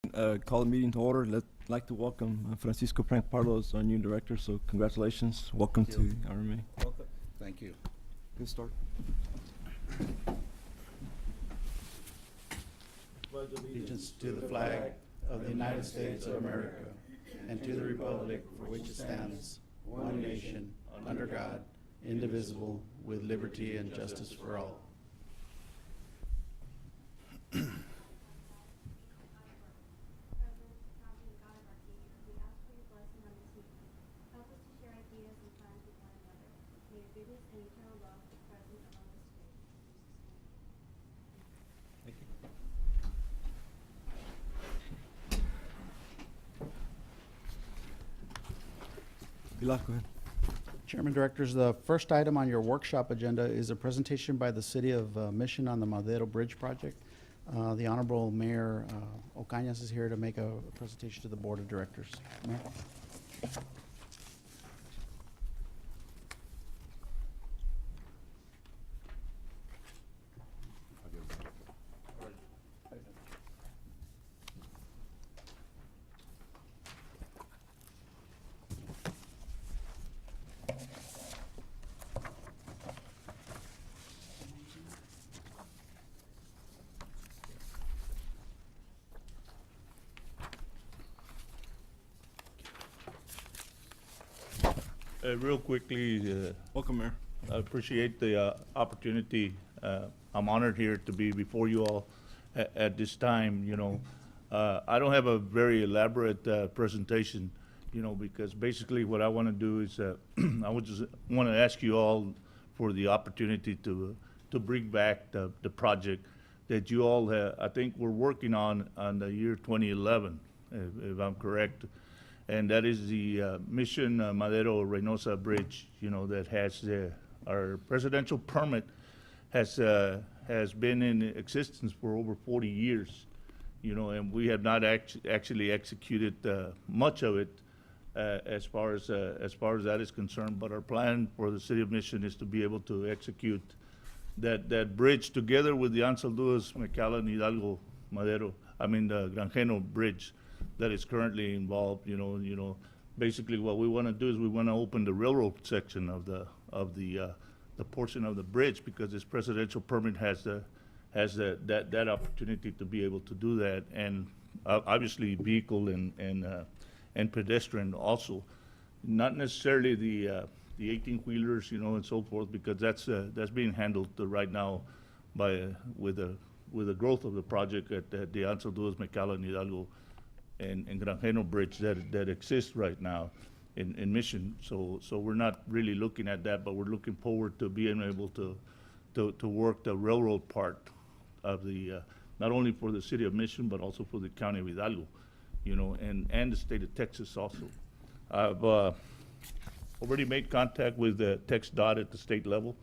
Call the meeting to order. I'd like to welcome Francisco Pardo as our new director, so congratulations. Welcome to RMA. Welcome. Thank you. Good start. Allegiance to the flag of the United States of America and to the republic for which it stands, one nation, under God, indivisible, with liberty and justice for all. Pilar, go ahead. Chairman Directors, the first item on your workshop agenda is a presentation by the City of Mission on the Madero Bridge project. The Honorable Mayor Ocañas is here to make a presentation to the Board of Directors. Mayor? Real quickly, Welcome, Mayor. I appreciate the opportunity. I'm honored here to be before you all at this time, I don't have a very elaborate presentation, because basically what I want to do is I would just want to ask you all for the opportunity to bring back the project that you all I think we're working on the year 2011, if I'm correct. And that is the Mission Madero Reynosa Bridge, that has our presidential permit has been in existence for over 40 years, and we have not actually executed much of it as far as that is concerned. But our plan for the City of Mission is to be able to execute that bridge together with the Ansalduas, McAllen, Hidalgo, the Granjeno Bridge that is currently involved. Basically what we want to do is we want to open the railroad section of the portion of the bridge, because this presidential permit has that opportunity to be able to do that, and obviously vehicle and pedestrian also, not necessarily the 18-wheelers, and so forth, because that's being handled right now with the growth of the project at the Ansalduas, McAllen, Hidalgo, and Granjeno Bridge that exists right now in Mission. So we're not really looking at that, but we're looking forward to being able to work the railroad part of the not only for the City of Mission but also for the County of Hidalgo, and the state of Texas also. I've already made contact with TxDOT at the state level,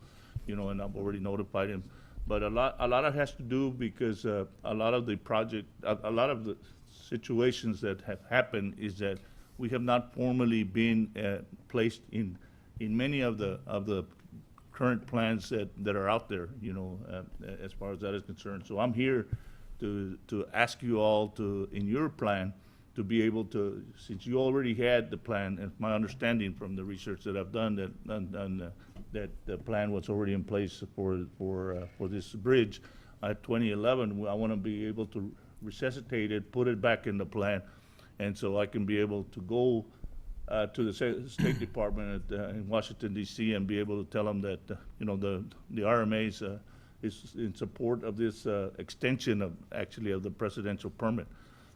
and I've already notified him. But a lot of it has to do because a lot of the situations that have happened is that we have not formally been placed in many of the current plans that are out there, as far as that is concerned. So I'm here to ask you all to, in your plan, to be able to, since you already had the plan, and my understanding from the research that I've done that the plan was already in place for this bridge at 2011, I want to be able to resuscitate it, put it back in the plan, and so I can be able to go to the State Department in Washington, D.C., and be able to tell them that the RMA is in support of this extension of the presidential permit,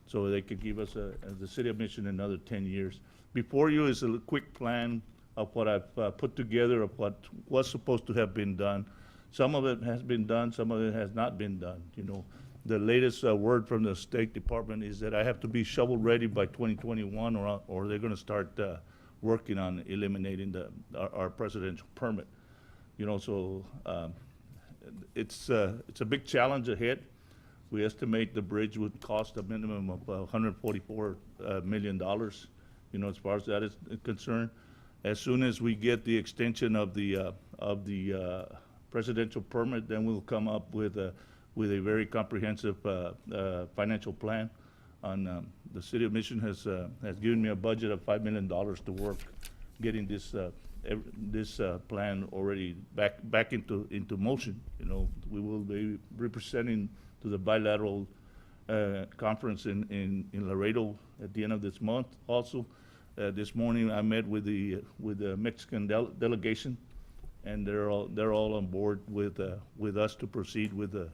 so they could give us the City of Mission another 10 years. Before you is a quick plan of what I've put together of what was supposed to have been done. Some of it has been done, some of it has not been done. The latest word from the State Department is that I have to be shovel-ready by 2021, or they're going to start working on eliminating our presidential permit. So it's a big challenge ahead. We estimate the bridge would cost a minimum of $144 million, as far as that is concerned. As soon as we get the extension of the presidential permit, then we'll come up with a very comprehensive financial plan the city of Mission has given me a budget of $5 million to work, getting this plan already back into motion. You know, we will be representing to the bilateral conference in Laredo at the end of this month. Also, this morning I met with the Mexican delegation, and they're all on board with us to proceed with the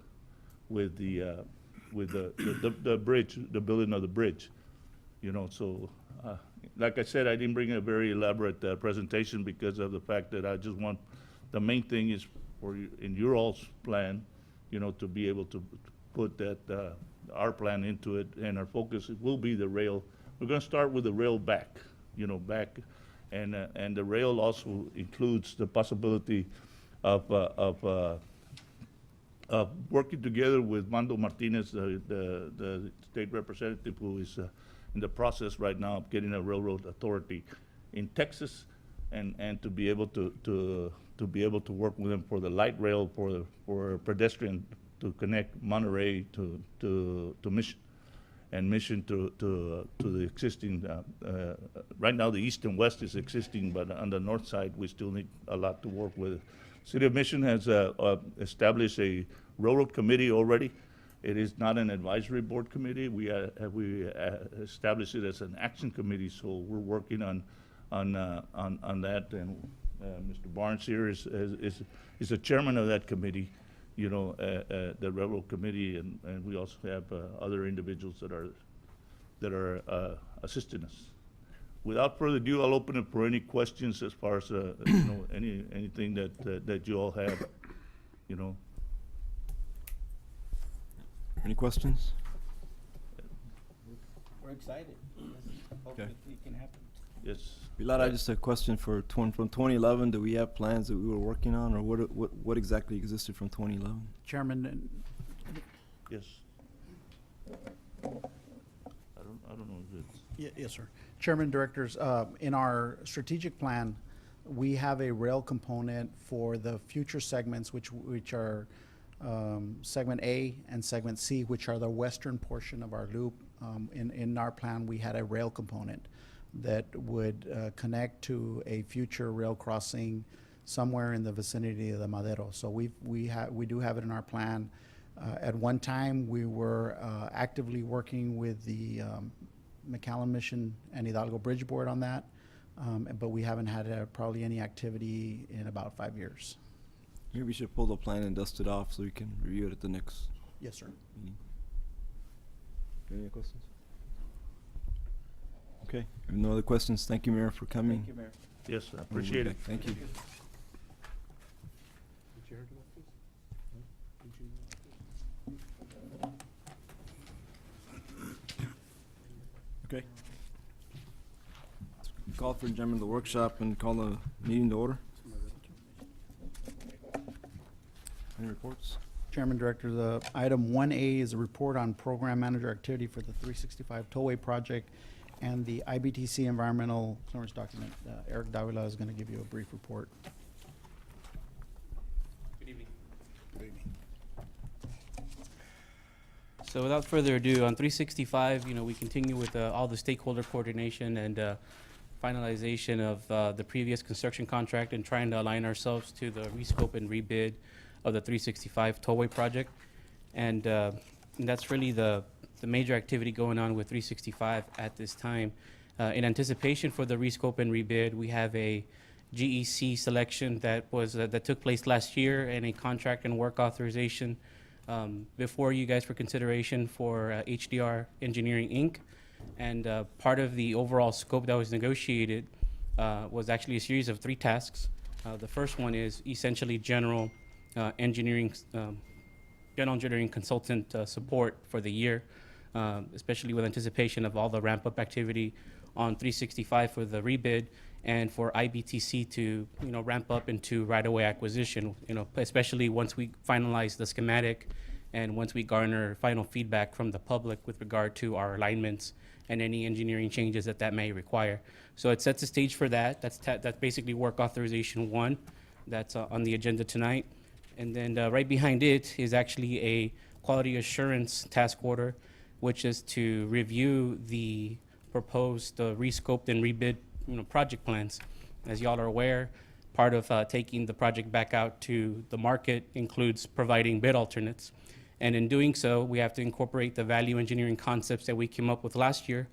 bridge, the building of the bridge. You know, so like I said, I didn't bring a very elaborate presentation because of the fact that I just want, the main thing is for you, in your all's plan, you know, to be able to put that our plan into it, and our focus will be the rail. We're going to start with the rail back, you know, and the rail also includes the possibility of working together with Mando Martinez, the state representative, who is in the process right now of getting a railroad authority in Texas, and to be able to work with them for the light rail for pedestrian to connect Monterey to Mission, and Mission to the existing. Right now, the east and west is existing, but on the north side, we still need a lot to work with. City of Mission has established a railroad committee already. It is not an advisory board committee. We established it as an action committee. So we're working on that, and Mr. Barnes here is the chairman of that committee. You know, the railroad committee, and we also have other individuals that are assisting us. Without further ado, I'll open it for any questions as far as you know, anything that you all have. You know. Any questions? We're excited. Hopefully it can happen. Yes. Pilar, I just have a question for from 2011. Do we have plans that we were working on, or what exactly existed from 2011? Chairman, Yes. I don't know if it's. yes, sir. Chairman, directors, in our strategic plan, we have a rail component for the future segments, which are segment A and segment C, which are the western portion of our loop. In our plan, we had a rail component that would connect to a future rail crossing somewhere in the vicinity of the Madero. So we do have it in our plan. At one time, we were actively working with the McAllen Mission and Hidalgo Bridge Board on that, but we haven't had probably any activity in about 5 years. Maybe we should pull the plan and dust it off so we can review it at the next Yes, sir. meeting. Any questions? Okay, if no other questions, thank you, Mayor, for coming. Thank you, Mayor. Yes, I appreciate it. Thank you. Okay. Call for adjournment of the workshop and call the meeting to order. Any reports? Chairman, Director, the item 1A is a report on program manager activity for the 365 Tollway project and the IBTC environmental clearance document. Eric Davila is going to give you a brief report. Good evening. So without further ado, on 365, we continue with all the stakeholder coordination and finalization of the previous construction contract and trying to align ourselves to the rescope and rebid of the 365 Tollway project. And that's really the major activity going on with 365 at this time. In anticipation for the rescope and rebid, we have a GEC selection that took place last year, and a contract and work authorization before you guys for consideration for HDR Engineering Inc. And part of the overall scope that was negotiated was actually a series of 3 tasks. The first one is essentially general engineering consultant support for the year, especially with anticipation of all the ramp-up activity on 365 for the rebid, and for IBTC to ramp up into right-of-way acquisition, especially once we finalize the schematic and once we garner final feedback from the public with regard to our alignments and any engineering changes that may require. So it sets the stage for that. That's basically work authorization 1 that's on the agenda tonight. And then right behind it is actually a quality assurance task order which is to review the proposed rescoped and rebid, project plans. As y'all are aware, part of taking the project back out to the market includes providing bid alternates. And in doing so, we have to incorporate the value engineering concepts that we came up with last year,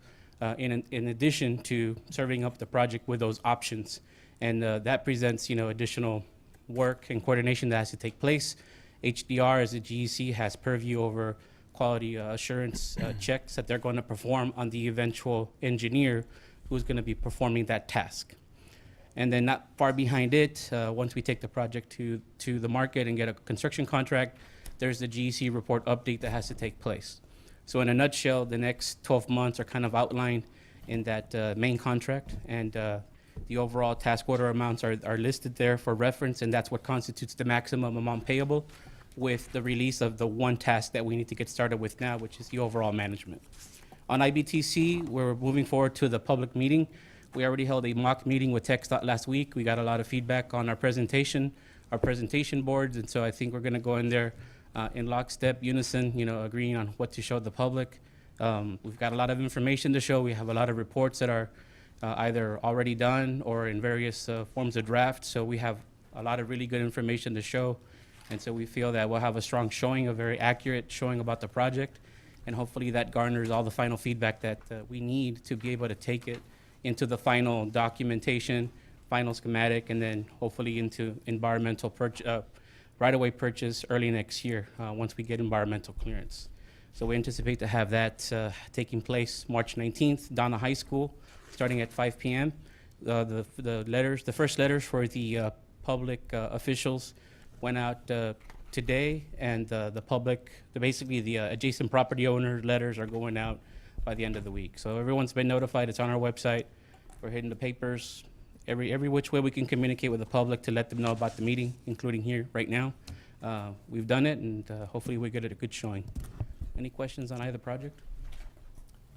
in addition to serving up the project with those options. And that presents, additional work and coordination that has to take place. HDR, as a GEC, has purview over quality assurance checks that they're going to perform on the eventual engineer who's going to be performing that task. And then not far behind it, once we take the project to the market and get a construction contract, there's the GEC report update that has to take place. So in a nutshell, the next 12 months are kind of outlined in that main contract, and the overall task order amounts are listed there for reference, and that's what constitutes the maximum amount payable, with the release of the one task that we need to get started with now, which is the overall management. On IBTC, we're moving forward to the public meeting. We already held a mock meeting with TxDOT last week. We got a lot of feedback on our presentation boards, and so I think we're gonna go in there in lockstep, unison, agreeing on what to show the public. We've got a lot of information to show. We have a lot of reports that are either already done or in various forms of draft, so we have a lot of really good information to show. And so we feel that we'll have a strong showing, a very accurate showing about the project, and hopefully that garners all the final feedback that we need to be able to take it into the final documentation, final schematic, and then hopefully into environmental right-of-way purchase early next year, once we get environmental clearance. So we anticipate to have that taking place March 19th, Donna High School, starting at 5 p.m. The first letters for the public officials went out today, and basically the adjacent property owner letters are going out by the end of the week. So everyone's been notified. It's on our website. We're hitting the papers. Every which way we can communicate with the public to let them know about the meeting, including here right now. We've done it, and hopefully we get it a good showing. Any questions on either project?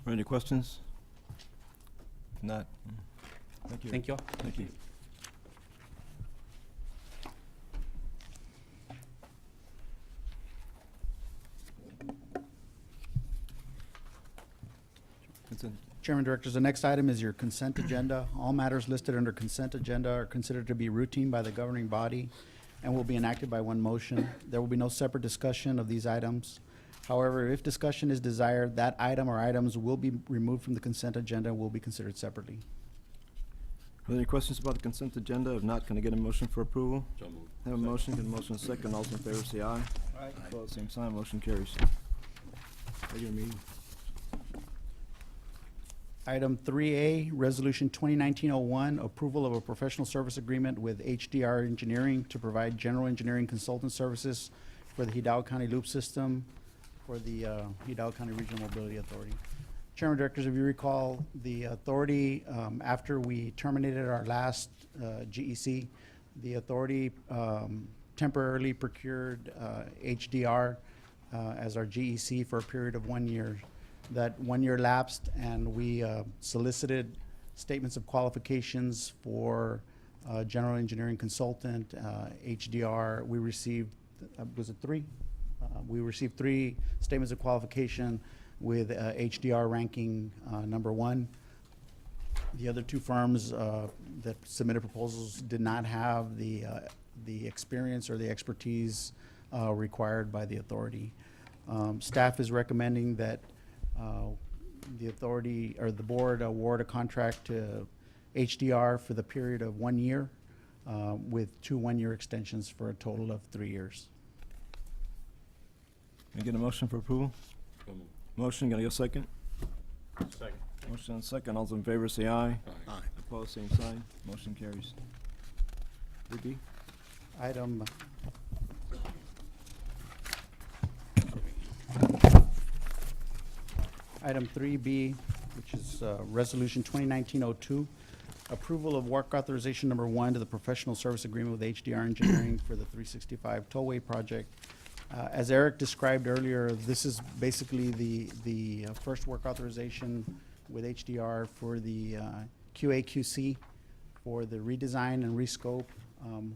Any questions? If not, thank you. Thank you all. Thank you. Consent. Chairman Directors, the next item is your consent agenda. All matters listed under consent agenda are considered to be routine by the governing body and will be enacted by one motion. There will be no separate discussion of these items. However, if discussion is desired, that item or items will be removed from the consent agenda and will be considered separately. Are there any questions about the consent agenda? If not, can I get a motion for approval? So moved. Have a motion, get a motion second. All those in favor say aye. Aye. Opposed, same sign. Motion carries. Regular meeting. Item 3A, Resolution 2019-01, approval of a professional service agreement with HDR Engineering to provide general engineering consultant services for the Hidalgo County Loop System for the Hidalgo County Regional Mobility Authority. Chairman Directors, if you recall, the authority, after we terminated our last GEC, the authority temporarily procured HDR as our GEC for a period of 1 year. That 1 year lapsed, and we solicited statements of qualifications for general engineering consultant, HDR. We received, was it three? We received 3 statements of qualification with HDR ranking number 1. The other 2 firms that submitted proposals did not have the experience or the expertise required by the authority. Staff is recommending that the authority or the board award a contract to HDR for the period of 1 year with 2 1-year extensions for a total of 3 years. Can I get a motion for approval? Motion, can I get a second? Second. Motion and second. All those in favor say aye. Aye. Opposed, same sign. Motion carries. 3B. Item Item 3B, which is Resolution 2019-02, approval of work authorization number 1 to the professional service agreement with HDR Engineering for the 365 Tollway project. As Eric described earlier, this is basically the first work authorization with HDR for the QA/QC for the redesign and rescope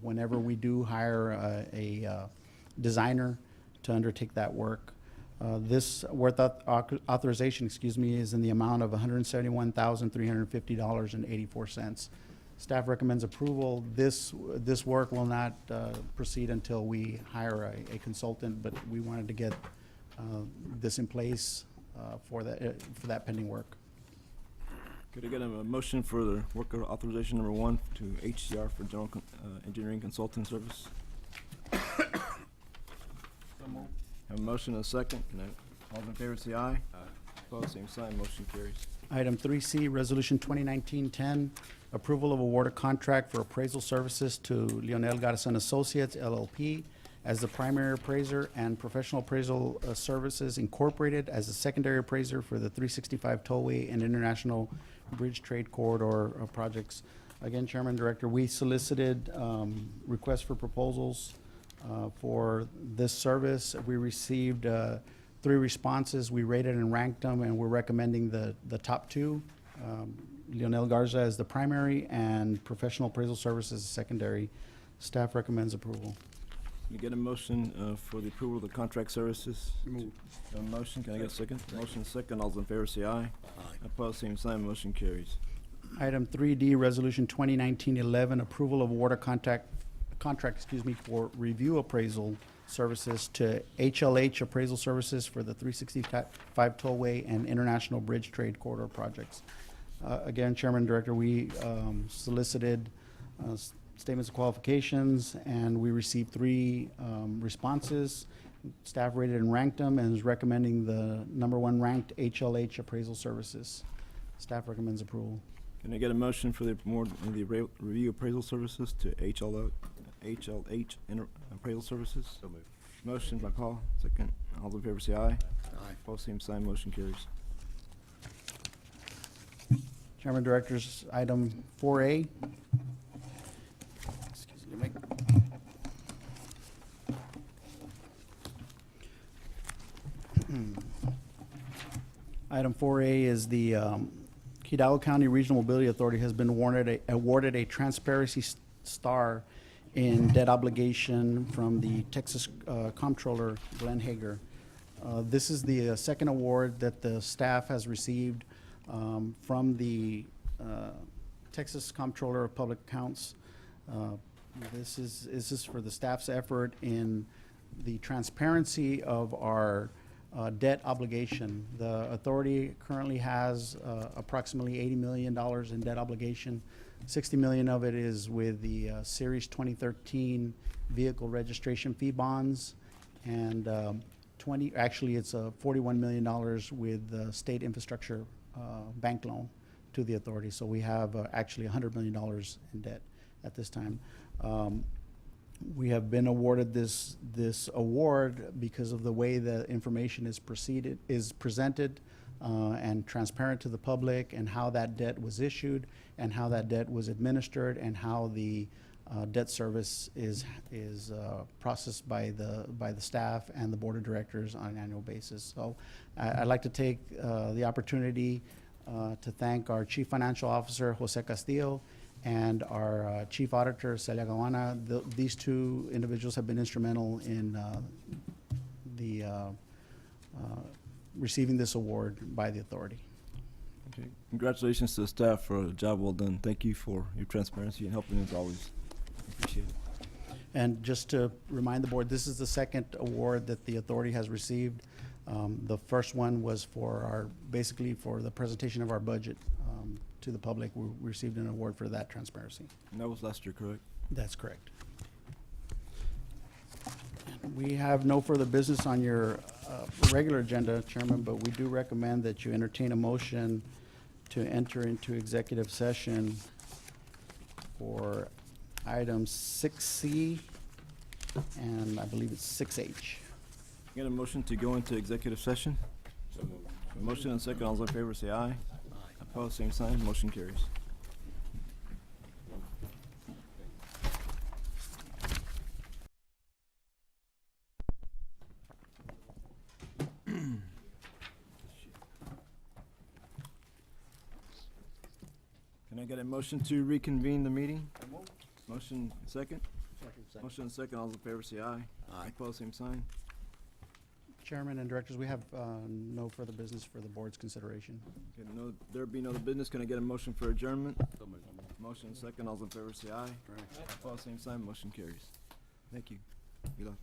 whenever we do hire a designer to undertake that work. This authorization, is in the amount of $171,350.84. Staff recommends approval. This work will not proceed until we hire a consultant, but we wanted to get this in place for that pending work. Could I get a motion for the work authorization number 1 to HCR for general engineering consulting service? Have a motion and a second. All in favor say aye. Opposed, same sign. Motion carries. Item 3C, Resolution 2019-10, approval of award of contract for appraisal services to Leonel Garza and Associates LLP as the primary appraiser and professional appraisal services incorporated as the secondary appraiser for the 365 Tollway and International Bridge Trade Corridor projects. Again, Chairman, Director, we solicited requests for proposals for this service. We received 3 responses. We rated and ranked them, and we're recommending the top 2. Leonel Garza as the primary and professional appraisal services as secondary. Staff recommends approval. Can I get a motion for the approval of the contract services? A motion, can I get a second? Motion second, all those in favor say aye. Opposed, same sign, motion carries. Item 3D, Resolution 2019-11, approval of award of contract, for review appraisal services to HLH Appraisal Services for the 365 Tollway and International Bridge Trade Corridor projects. Again, Chairman and Director, we solicited statements of qualifications, and we received 3 responses. Staff rated and ranked them and is recommending the number 1 ranked HLH Appraisal Services. Staff recommends approval. Can I get a motion for the review appraisal services to HLH Appraisal Services? So moved. Motion by Paul, second. All those in favor say aye. Aye. Opposed, same sign, motion carries. Chairman, Directors, item 4A. Excuse me. Item 4A is the Hidalgo County Regional Mobility Authority has been awarded a transparency star in debt obligation from the Texas Comptroller, Glenn Hager. This is the second award that the staff has received from the Texas Comptroller of Public Accounts. This is for the staff's effort in the transparency of our debt obligation. The authority currently has approximately $80 million in debt obligation. $60 million of it is with the Series 2013 vehicle registration fee bonds, and it's $41 million with the state infrastructure bank loan to the authority. So we have actually $100 million in debt at this time. We have been awarded this award because of the way the information is presented and transparent to the public, and how that debt was issued, and how that debt was administered, and how the debt service is processed by the staff and the board of directors on an annual basis. So I'd like to take the opportunity to thank our Chief Financial Officer, Jose Castillo, and our Chief Auditor, Celia Gawana. These 2 individuals have been instrumental in receiving this award by the authority. Okay. Congratulations to the staff for a job well done. Thank you for your transparency and helping us always. Appreciate it. And just to remind the board, this is the second award that the authority has received. The first one was basically for the presentation of our budget to the public. We received an award for that transparency. And that was last year, correct? That's correct. We have no further business on your regular agenda, Chairman, but we do recommend that you entertain a motion to enter into executive session for items 6C and I believe it's 6H. Get a motion to go into executive session? So moved. A motion and second, all those in favor say aye. Opposed, same sign, motion carries. Can I get a motion to reconvene the meeting? Motion second? Motion second, all those in favor say aye. Opposed, same sign. Chairman and Directors, we have no further business for the board's consideration. Okay, no, there be no other business. Can I get a motion for adjournment? Motion second, all those in favor say aye. Opposed, same sign, motion carries. Thank you. Hidalgo.